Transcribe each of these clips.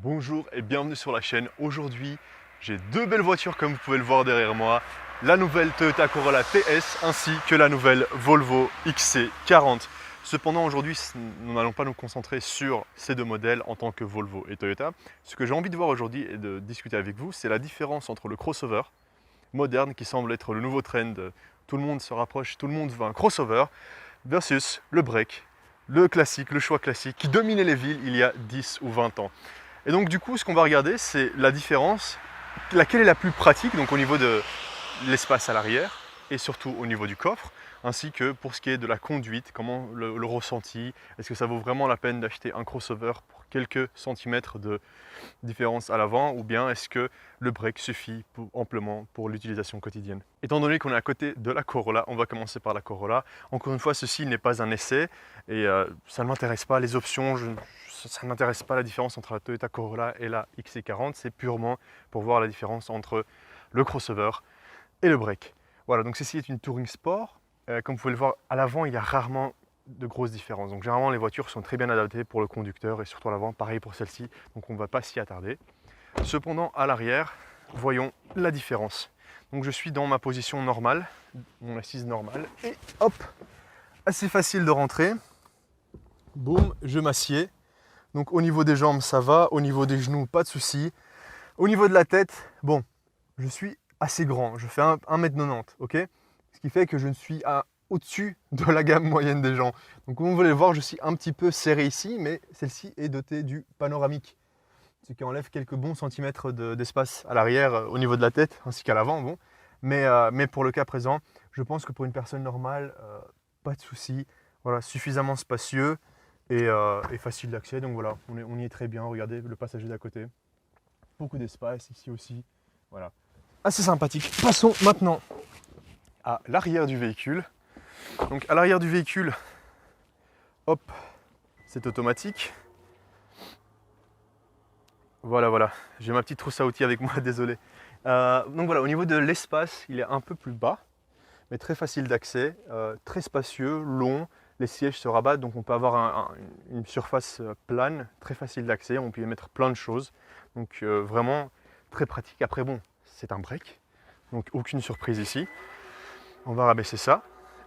Bonjour et bienvenue sur la chaîne. Aujourd'hui, j'ai deux belles voitures comme vous pouvez le voir derrière moi. La nouvelle Toyota Corolla TS ainsi que la nouvelle Volvo XC40. Cependant, aujourd'hui, nous n'allons pas nous concentrer sur ces deux modèles en tant que Volvo et Toyota. Ce que j'ai envie de voir aujourd'hui et de discuter avec vous, c'est la différence entre le crossover moderne qui semble être le nouveau trend. Tout le monde se rapproche, tout le monde veut un crossover versus le break, le classique, le choix classique qui dominait les villes il y a 10 ou 20 ans. Et donc du coup, ce qu'on va regarder, c'est la différence, laquelle est la plus pratique, donc au niveau de l'espace à l'arrière et surtout au niveau du coffre, ainsi que pour ce qui est de la conduite, comment le ressenti, est-ce que ça vaut vraiment la peine d'acheter un crossover pour quelques centimètres de différence à l'avant, ou bien est-ce que le break suffit amplement pour l'utilisation quotidienne. Étant donné qu'on est à côté de la Corolla, on va commencer par la Corolla. Encore une fois, ceci n'est pas un essai et ça ne m'intéresse pas, les options, ça ne m'intéresse pas la différence entre la Toyota Corolla et la XC40, c'est purement pour voir la différence entre le crossover et le break. Voilà, donc ceci est une Touring Sport. Comme vous pouvez le voir, à l'avant, il y a rarement de grosses différences. Donc généralement, les voitures sont très bien adaptées pour le conducteur et surtout à l'avant, pareil pour celle-ci, donc on ne va pas s'y attarder. Cependant, à l'arrière, voyons la différence. Donc je suis dans ma position normale, mon assise normale, et hop, assez facile de rentrer. Boum, je m'assieds. Donc au niveau des jambes, ça va. Au niveau des genoux, pas de souci. Au niveau de la tête, bon, je suis assez grand. Je fais 1m90, ok? Ce qui fait que je ne suis au-dessus de la gamme moyenne des gens. Donc comme vous voulez le voir, je suis un petit peu serré ici, mais celle-ci est dotée du panoramique. Ce qui enlève quelques bons centimètres d'espace à l'arrière, au niveau de la tête, ainsi qu'à l'avant. Bon. Mais pour le cas présent, je pense que pour une personne normale, pas de souci. Voilà, suffisamment spacieux et facile d'accès. Donc voilà, on y est très bien. Regardez le passager d'à côté. Beaucoup d'espace ici aussi. Voilà, assez sympathique. Passons maintenant à l'arrière du véhicule. Donc à l'arrière du véhicule, hop, c'est automatique. Voilà, j'ai ma petite trousse à outils avec moi, désolé. Donc voilà, au niveau de l'espace, il est un peu plus bas, mais très facile d'accès, très spacieux, long. Les sièges se rabattent, donc on peut avoir une surface plane, très facile d'accès, on peut y mettre plein de choses. Donc vraiment très pratique. Après bon, c'est un break, donc aucune surprise ici. On va rabaisser ça.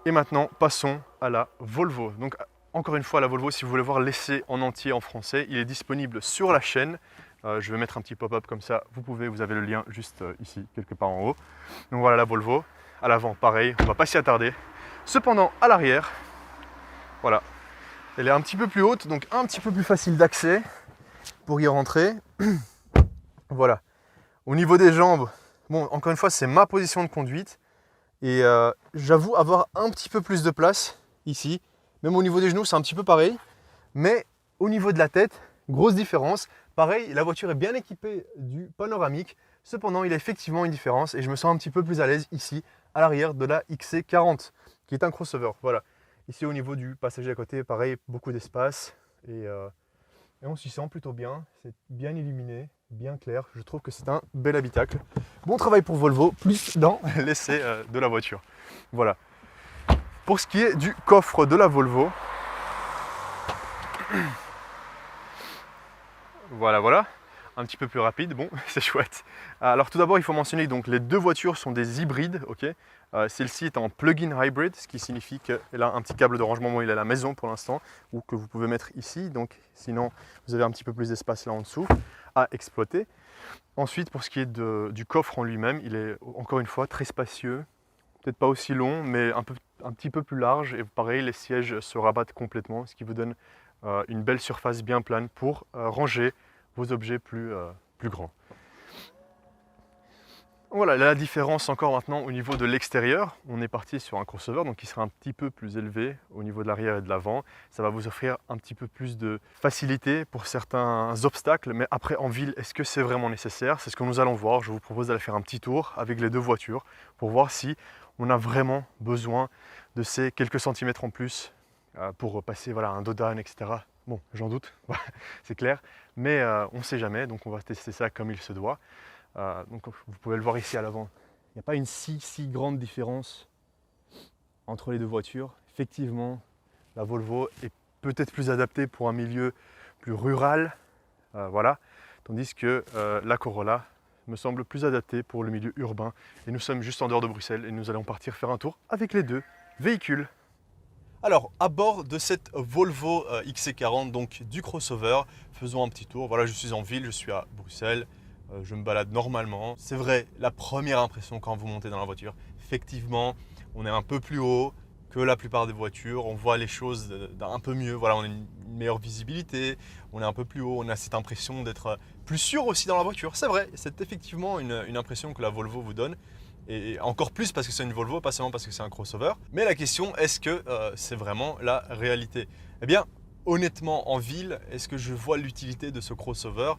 Et maintenant, passons à la Volvo. Donc encore une fois, la Volvo, si vous voulez voir l'essai en entier en français, il est disponible sur la chaîne. Je vais mettre un petit pop-up comme ça, vous avez le lien juste ici, quelque part en haut. Donc voilà la Volvo. À l'avant, pareil, on ne va pas s'y attarder. Cependant, à l'arrière, voilà, elle est un petit peu plus haute, donc un petit peu plus facile d'accès pour y rentrer. Voilà. Au niveau des jambes, bon, encore une fois, c'est ma position de conduite. Et j'avoue avoir un petit peu plus de place ici. Même au niveau des genoux, c'est un petit peu pareil. Mais au niveau de la tête, grosse différence. Pareil, la voiture est bien équipée du panoramique. Cependant, il y a effectivement une différence et je me sens un petit peu plus à l'aise ici, à l'arrière de la XC40, qui est un crossover. Voilà. Ici, au niveau du passager à côté, pareil, beaucoup d'espace. Et on s'y sent plutôt bien. C'est bien illuminé, bien clair. Je trouve que c'est un bel habitacle. Bon travail pour Volvo, plus dans l'essai de la voiture. Voilà. Pour ce qui est du coffre de la Volvo, voilà, un petit peu plus rapide, bon, c'est chouette. Alors tout d'abord, il faut mentionner que donc, les deux voitures sont des hybrides, ok. Celle-ci est en plug-in hybrid, ce qui signifie qu'elle a un petit câble de rangement, bon, il est à la maison pour l'instant, ou que vous pouvez mettre ici, donc sinon vous avez un petit peu plus d'espace là en dessous à exploiter. Ensuite, pour ce qui est du coffre en lui-même, il est encore une fois très spacieux, peut-être pas aussi long, mais un petit peu plus large, et pareil, les sièges se rabattent complètement, ce qui vous donne une belle surface bien plane pour ranger vos objets plus grands. Voilà, la différence encore maintenant au niveau de l'extérieur. On est parti sur un crossover donc qui sera un petit peu plus élevé au niveau de l'arrière et de l'avant. Ça va vous offrir un petit peu plus de facilité pour certains obstacles, mais après en ville, est-ce que c'est vraiment nécessaire? C'est ce que nous allons voir. Je vous propose d'aller faire un petit tour avec les deux voitures pour voir si on a vraiment besoin de ces quelques centimètres en plus pour passer voilà, un dodan, etc. Bon, j'en doute, c'est clair, mais on ne sait jamais, donc on va tester ça comme il se doit. Donc vous pouvez le voir ici à l'avant, il n'y a pas une si grande différence entre les deux voitures. Effectivement, la Volvo est peut-être plus adaptée pour un milieu plus rural, voilà, tandis que la Corolla me semble plus adaptée pour le milieu urbain. Et nous sommes juste en dehors de Bruxelles et nous allons partir faire un tour avec les deux véhicules. Alors, à bord de cette Volvo XC40, donc du crossover, faisons un petit tour. Voilà, je suis en ville, je suis à Bruxelles, je me balade normalement. C'est vrai, la première impression quand vous montez dans la voiture, effectivement, on est un peu plus haut que la plupart des voitures, on voit les choses d'un peu mieux, voilà, on a une meilleure visibilité, on est un peu plus haut, on a cette impression d'être plus sûr aussi dans la voiture. C'est vrai, c'est effectivement une impression que la Volvo vous donne. Et encore plus parce que c'est une Volvo, pas seulement parce que c'est un crossover. Mais la question, est-ce que c'est vraiment la réalité? Eh bien, honnêtement, en ville, est-ce que je vois l'utilité de ce crossover?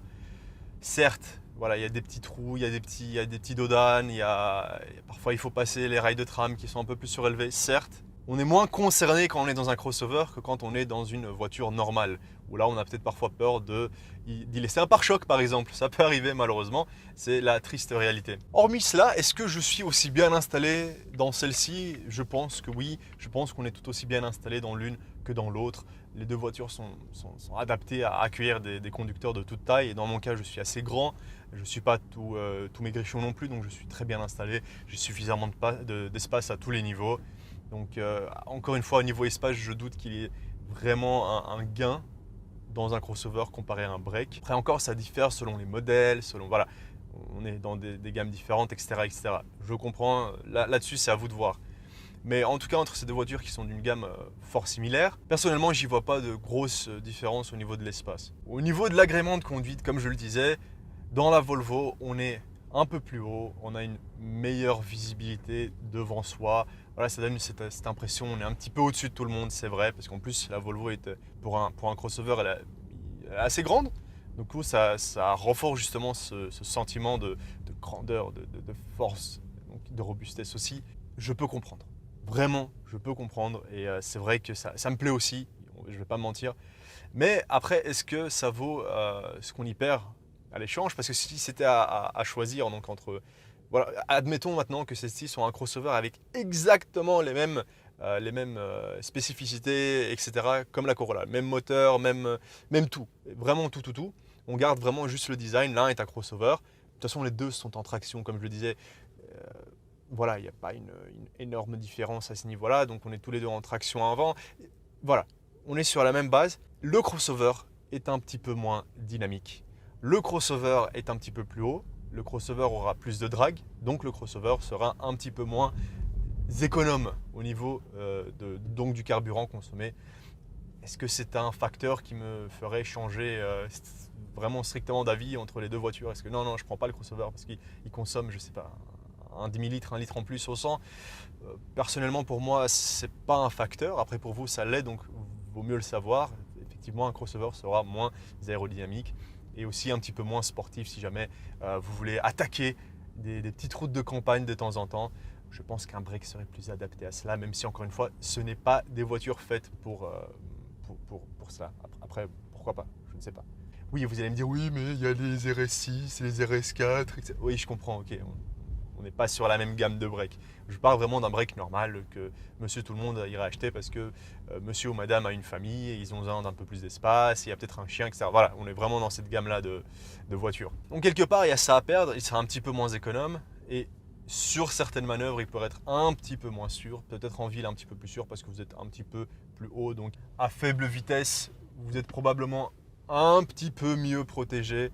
Certes, voilà, il y a des petits trous, il y a des petits dodanes, parfois il faut passer les rails de tram qui sont un peu plus surélevés, certes. On est moins concerné quand on est dans un crossover que quand on est dans une voiture normale, où là on a peut-être parfois peur d'y laisser un pare-choc par exemple. Ça peut arriver malheureusement, c'est la triste réalité. Hormis cela, est-ce que je suis aussi bien installé dans celle-ci? Je pense que oui, je pense qu'on est tout aussi bien installé dans l'une que dans l'autre. Les deux voitures sont adaptées à accueillir des conducteurs de toute taille, et dans mon cas je suis assez grand, je ne suis pas tout maigrichon non plus, donc je suis très bien installé, j'ai suffisamment d'espace à tous les niveaux. Donc encore une fois, au niveau espace, je doute qu'il y ait vraiment un gain dans un crossover comparé à un break. Après encore, ça diffère selon les modèles, voilà, on est dans des gammes différentes, etc., etc. Je comprends, là-dessus c'est à vous de voir. Mais en tout cas, entre ces deux voitures qui sont d'une gamme fort similaire, personnellement, j'y vois pas de grosses différences au niveau de l'espace. Au niveau de l'agrément de conduite, comme je le disais, dans la Volvo, on est un peu plus haut, on a une meilleure visibilité devant soi. Voilà, ça donne cette impression, on est un petit peu au-dessus de tout le monde, c'est vrai, parce qu'en plus la Volvo est pour un crossover, elle est assez grande. Du coup, ça renforce justement ce sentiment de grandeur, de force, donc de robustesse aussi. Je peux comprendre, vraiment, je peux comprendre, et c'est vrai que ça me plaît aussi, je ne vais pas me mentir. Mais après, est-ce que ça vaut ce qu'on y perd à l'échange? Parce que si c'était à choisir donc entre, voilà, admettons maintenant que celles-ci sont un crossover avec exactement les mêmes spécificités, etc. comme la Corolla, même moteur, même tout, vraiment tout. On garde vraiment juste le design. L'un est un crossover. De toute façon, les deux sont en traction, comme je le disais. Voilà, il n'y a pas une énorme différence à ce niveau-là. Donc, on est tous les deux en traction avant. Voilà, on est sur la même base. Le crossover est un petit peu moins dynamique. Le crossover est un petit peu plus haut, le crossover aura plus de drag, donc le crossover sera un petit peu moins économe au niveau donc du carburant consommé. Est-ce que c'est un facteur qui me ferait changer vraiment strictement d'avis entre les deux voitures? Est-ce que non, je ne prends pas le crossover parce qu'il consomme, je ne sais pas, un demi-litre, 1 litre en plus au 100? Personnellement, pour moi, ce n'est pas un facteur. Après, pour vous, ça l'est, donc il vaut mieux le savoir. Effectivement, un crossover sera moins aérodynamique et aussi un petit peu moins sportif si jamais vous voulez attaquer des petites routes de campagne de temps en temps. Je pense qu'un break serait plus adapté à cela, même si encore une fois, ce n'est pas des voitures faites pour cela. Après, pourquoi pas? Je ne sais pas. Oui, vous allez me dire, oui, mais il y a les RS6, les RS4, etc. Oui, je comprends, ok. On n'est pas sur la même gamme de break. Je parle vraiment d'un break normal que monsieur tout le monde irait acheter parce que monsieur ou madame a une famille, et ils ont besoin d'un peu plus d'espace, il y a peut-être un chien, etc. Voilà, on est vraiment dans cette gamme-là de voitures. Donc quelque part, il y a ça à perdre, il sera un petit peu moins économe et sur certaines manœuvres, il pourrait être un petit peu moins sûr, peut-être en ville un petit peu plus sûr parce que vous êtes un petit peu plus haut, donc à faible vitesse, vous êtes probablement un petit peu mieux protégé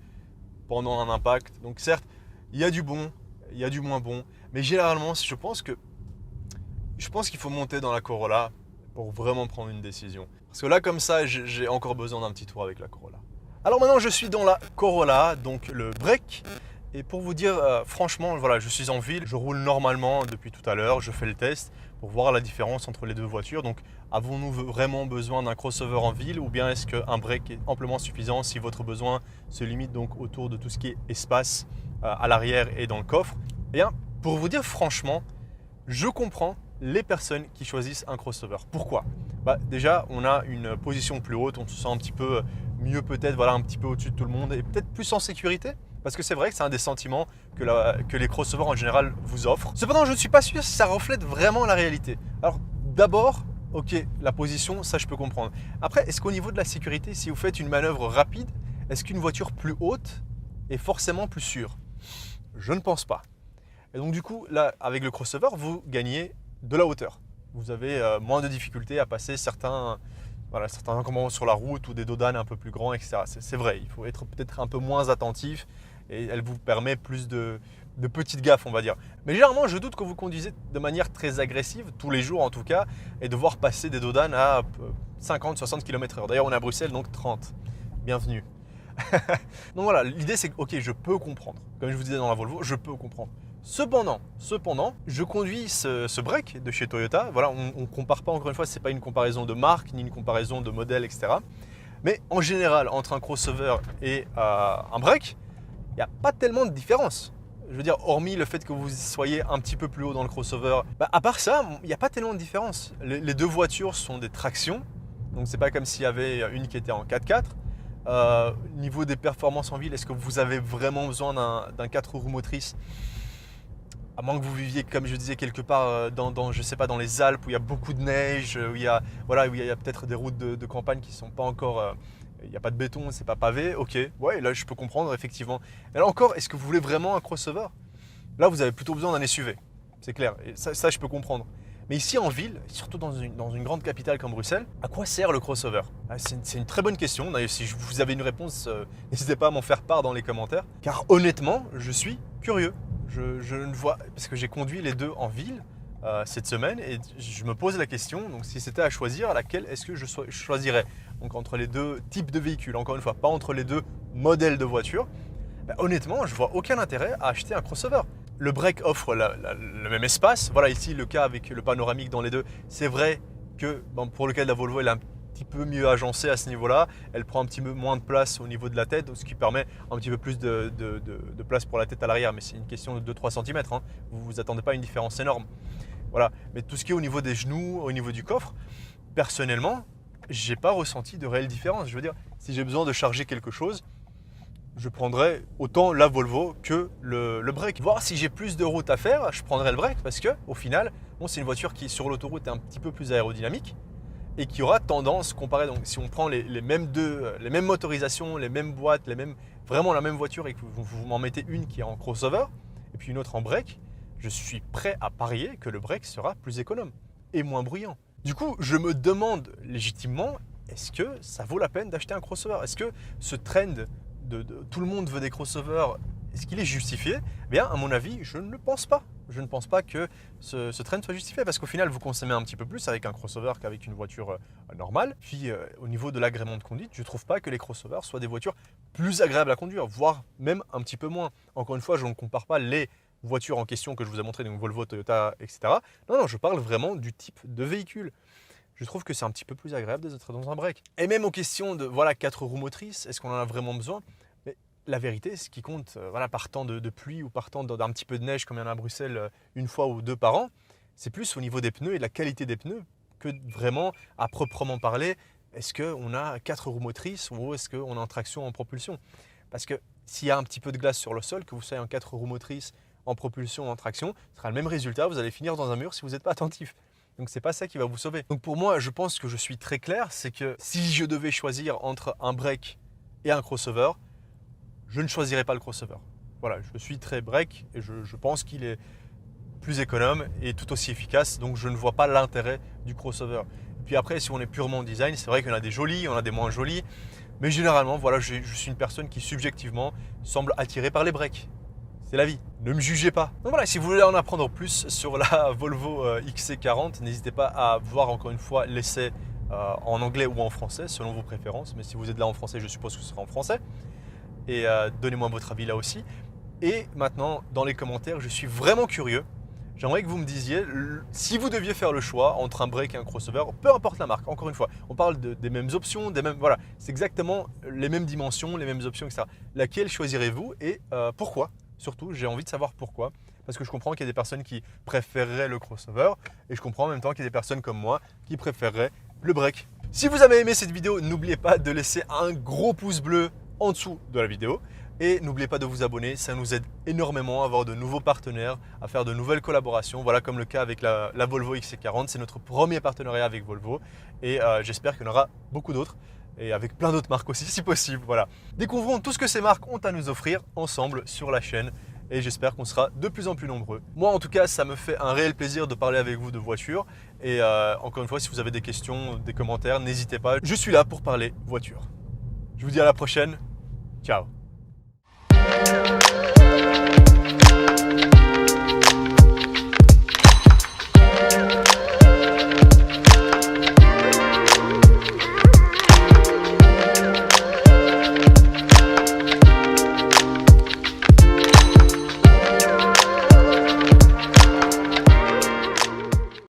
pendant un impact. Donc certes, il y a du bon, il y a du moins bon, mais généralement, je pense qu'il faut monter dans la Corolla pour vraiment prendre une décision. Parce que là, comme ça, j'ai encore besoin d'un petit tour avec la Corolla. Alors maintenant, je suis dans la Corolla, donc le break. Et pour vous dire, franchement, voilà, je suis en ville, je roule normalement depuis tout à l'heure, je fais le test pour voir la différence entre les deux voitures. Donc, avons-nous vraiment besoin d'un crossover en ville ou bien est-ce qu'un break est amplement suffisant si votre besoin se limite donc autour de tout ce qui est espace à l'arrière et dans le coffre? Eh bien, pour vous dire franchement, je comprends les personnes qui choisissent un crossover. Pourquoi? Déjà, on a une position plus haute, on se sent un petit peu mieux peut-être, voilà, un petit peu au-dessus de tout le monde et peut-être plus en sécurité. Parce que c'est vrai que c'est un des sentiments que les crossovers en général vous offrent. Cependant, je ne suis pas sûr si ça reflète vraiment la réalité. Alors d'abord, ok, la position, ça je peux comprendre. Après, est-ce qu'au niveau de la sécurité, si vous faites une manœuvre rapide, est-ce qu'une voiture plus haute est forcément plus sûr? Je ne pense pas. Et donc du coup, là, avec le crossover, vous gagnez de la hauteur. Vous avez moins de difficultés à passer certains encombrements sur la route ou des dos d'âne un peu plus grands, etc. C'est vrai, il faut être peut-être un peu moins attentif et elle vous permet plus de petites gaffes, on va dire. Mais généralement, je doute que vous conduisez de manière très agressive, tous les jours en tout cas, et de voir passer des dos d'âne à 50-60 km/h. D'ailleurs, on est à Bruxelles, donc 30. Bienvenue. Donc voilà, l'idée c'est que, ok, je peux comprendre. Comme je vous disais dans la Volvo, je peux comprendre. Cependant, je conduis ce break de chez Toyota. Voilà, on ne compare pas, encore une fois, ce n'est pas une comparaison de marque, ni une comparaison de modèle, etc. Mais en général, entre un crossover et un break, il n'y a pas tellement de différence. Je veux dire, hormis le fait que vous soyez un petit peu plus haut dans le crossover, à part ça, il n'y a pas tellement de différence. Les deux voitures sont des tractions, donc c'est pas comme s'il y avait une qui était en 4x4. Niveau des performances en ville, est-ce que vous avez vraiment besoin d'un 4 roues motrices? À moins que vous viviez, comme je disais, quelque part je sais pas, dans les Alpes où il y a beaucoup de neige, où il y a peut-être des routes de campagne qui ne sont pas encore… il n'y a pas de béton, c'est pas pavé, ok, ouais, là je peux comprendre effectivement. Mais là encore, est-ce que vous voulez vraiment un crossover? Là, vous avez plutôt besoin d'un SUV, c'est clair, et ça je peux comprendre. Mais ici en ville, surtout dans une grande capitale comme Bruxelles, à quoi sert le crossover? C'est une très bonne question. D'ailleurs, si vous avez une réponse, n'hésitez pas à m'en faire part dans les commentaires. Car honnêtement, je suis curieux. Je ne vois, parce que j'ai conduit les deux en ville cette semaine et je me pose la question, donc si c'était à choisir, laquelle est-ce que je choisirais? Donc entre les deux types de véhicules, encore une fois, pas entre les deux modèles de voitures. Honnêtement, je vois aucun intérêt à acheter un crossover. Le break offre le même espace. Voilà, ici le cas avec le panoramique dans les deux. C'est vrai que pour le cas de la Volvo, elle est un petit peu mieux agencée à ce niveau-là. Elle prend un petit peu moins de place au niveau de la tête, ce qui permet un petit peu plus de place pour la tête à l'arrière. Mais c'est une question de 2-3 cm. Hein. Vous ne vous attendez pas à une différence énorme. Voilà. Mais tout ce qui est au niveau des genoux, au niveau du coffre, personnellement, je n'ai pas ressenti de réelle différence. Je veux dire, si j'ai besoin de charger quelque chose, je prendrais autant la Volvo que le break. Voir si j'ai plus de route à faire, je prendrais le break parce que au final, c'est une voiture qui sur l'autoroute est un petit peu plus aérodynamique et qui aura tendance, comparé, donc si on prend les mêmes motorisations, les mêmes boîtes, vraiment la même voiture et que vous m'en mettez une qui est en crossover et puis une autre en break, je suis prêt à parier que le break sera plus économe et moins bruyant. Du coup, je me demande légitimement, est-ce que ça vaut la peine d'acheter un crossover? Est-ce que ce trend tout le monde veut des crossovers, est-ce qu'il est justifié? Eh bien, à mon avis, je ne le pense pas. Je ne pense pas que ce trend soit justifié parce qu'au final, vous consommez un petit peu plus avec un crossover qu'avec une voiture normale. Puis, au niveau de l'agrément de conduite, je ne trouve pas que les crossovers soient des voitures plus agréables à conduire, voire même un petit peu moins. Encore une fois, je ne compare pas les voitures en question que je vous ai montrées, donc Volvo, Toyota, etc. Non, je parle vraiment du type de véhicule. Je trouve que c'est un petit peu plus agréable d'être dans un break. Et même aux questions de 4 roues motrices, est-ce qu'on en a vraiment besoin? Mais la vérité, ce qui compte, partant de pluie ou partant d'un petit peu de neige comme il y en a à Bruxelles une fois ou deux par an, c'est plus au niveau des pneus et de la qualité des pneus que vraiment à proprement parler, est-ce qu'on a 4 roues motrices ou est-ce qu'on est en traction en propulsion? Parce que s'il y a un petit peu de glace sur le sol, que vous soyez en 4 roues motrices, en propulsion, en traction, ce sera le même résultat, vous allez finir dans un mur si vous n'êtes pas attentif. Donc c'est pas ça qui va vous sauver. Donc pour moi, je pense que je suis très clair, c'est que si je devais choisir entre un break et un crossover, je ne choisirais pas le crossover. Voilà, je suis très break et je pense qu'il est plus économe et tout aussi efficace, donc je ne vois pas l'intérêt du crossover. Et puis après, si on est purement design, c'est vrai qu'il y en a des jolis, il y en a des moins jolis, mais généralement, voilà, je suis une personne qui subjectivement semble attirée par les breaks. C'est la vie, ne me jugez pas. Donc voilà, si vous voulez en apprendre plus sur la Volvo XC40, n'hésitez pas à voir encore une fois l'essai en anglais ou en français, selon vos préférences. Mais si vous êtes là en français, je suppose que ce sera en français. Et donnez-moi votre avis là aussi. Et maintenant, dans les commentaires, je suis vraiment curieux. J'aimerais que vous me disiez, si vous deviez faire le choix entre un break et un crossover, peu importe la marque, encore une fois, on parle des mêmes options, voilà, c'est exactement les mêmes dimensions, les mêmes options, etc. Laquelle choisirez-vous et pourquoi? Surtout, j'ai envie de savoir pourquoi. Parce que je comprends qu'il y a des personnes qui préféreraient le crossover et je comprends en même temps qu'il y a des personnes comme moi qui préféreraient le break. Si vous avez aimé cette vidéo, n'oubliez pas de laisser un gros pouce bleu en dessous de la vidéo et n'oubliez pas de vous abonner, ça nous aide énormément à avoir de nouveaux partenaires, à faire de nouvelles collaborations, voilà comme le cas avec la Volvo XC40, c'est notre premier partenariat avec Volvo et j'espère qu'il y en aura beaucoup d'autres. et avec plein d'autres marques aussi si possible. Voilà. Découvrons tout ce que ces marques ont à nous offrir ensemble sur la chaîne et j'espère qu'on sera de plus en plus nombreux. Moi en tout cas, ça me fait un réel plaisir de parler avec vous de voitures et encore une fois, si vous avez des questions, des commentaires, n'hésitez pas. Je suis là pour parler voiture. Je vous dis à la prochaine. Ciao.